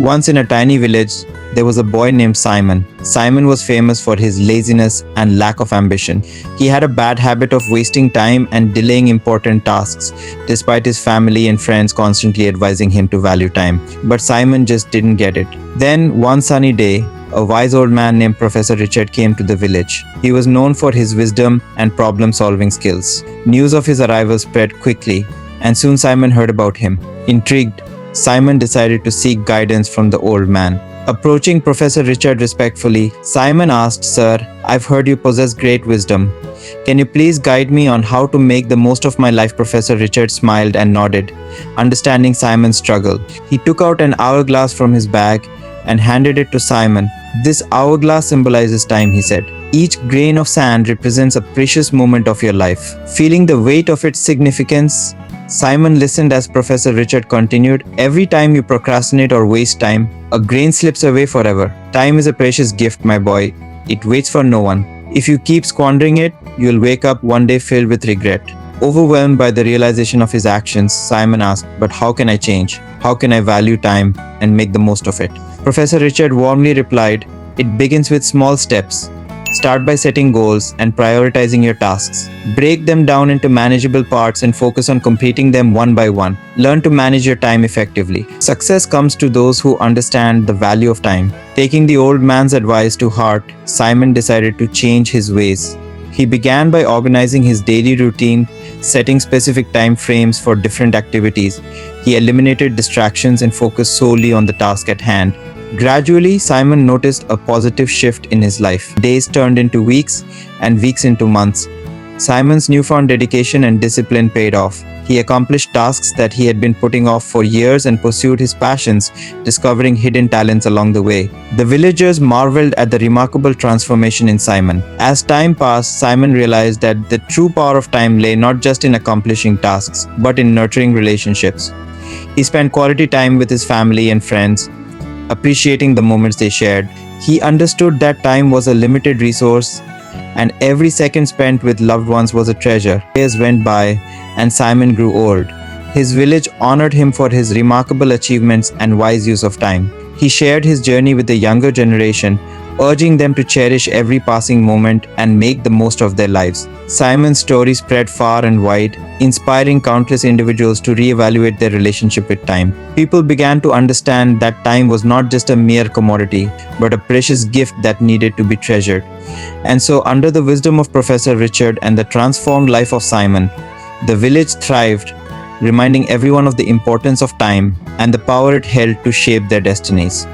Once in a tiny village, there was a boy named Simon. Simon was famous for his laziness and lack of ambition. He had a bad habit of wasting time and delaying important tasks, despite his family and friends constantly advising him to value time. But Simon just didn't get it. Then, one sunny day, a wise old man named Professor Richard came to the village. He was known for his wisdom and problem-solving skills. News of his arrival spread quickly, and soon Simon heard about him. Intrigued, Simon decided to seek guidance from the old man. Approaching Professor Richard respectfully, Simon asked, "Sir, I've heard you possess great wisdom. Can you please guide me on how to make the most of my life?" Professor Richard smiled and nodded, understanding Simon's struggle. He took out an hourglass from his bag and handed it to Simon. "This hourglass symbolizes time," he said. "Each grain of sand represents a precious moment of your life." Feeling the weight of its significance, Simon listened as Professor Richard continued, "Every time you procrastinate or waste time, a grain slips away forever. Time is a precious gift, my boy. It waits for no one. If you keep squandering it, you'll wake up one day filled with regret." Overwhelmed by the realization of his actions, Simon asked, "But how can I change? How can I value time and make the most of it?" Professor Richard warmly replied, "It begins with small steps. Start by setting goals and prioritizing your tasks. Break them down into manageable parts and focus on completing them one by one. Learn to manage your time effectively. Success comes to those who understand the value of time." Taking the old man's advice to heart, Simon decided to change his ways. He began by organizing his daily routine, setting specific time frames for different activities. He eliminated distractions and focused solely on the task at hand. Gradually, Simon noticed a positive shift in his life. Days turned into weeks and weeks into months. Simon's newfound dedication and discipline paid off. He accomplished tasks that he had been putting off for years and pursued his passions, discovering hidden talents along the way. The villagers marveled at the remarkable transformation in Simon. As time passed, Simon realized that the true power of time lay not just in accomplishing tasks, but in nurturing relationships. He spent quality time with his family and friends, appreciating the moments they shared. He understood that time was a limited resource, and every second spent with loved ones was a treasure. Years went by, and Simon grew old. His village honored him for his remarkable achievements and wise use of time. He shared his journey with the younger generation, urging them to cherish every passing moment and make the most of their lives. Simon's story spread far and wide, inspiring countless individuals to reevaluate their relationship with time. People began to understand that time was not just a mere commodity, but a precious gift that needed to be treasured. And so, under the wisdom of Professor Richard and the transformed life of Simon, the village thrived, reminding everyone of the importance of time and the power it held to shape their destinies.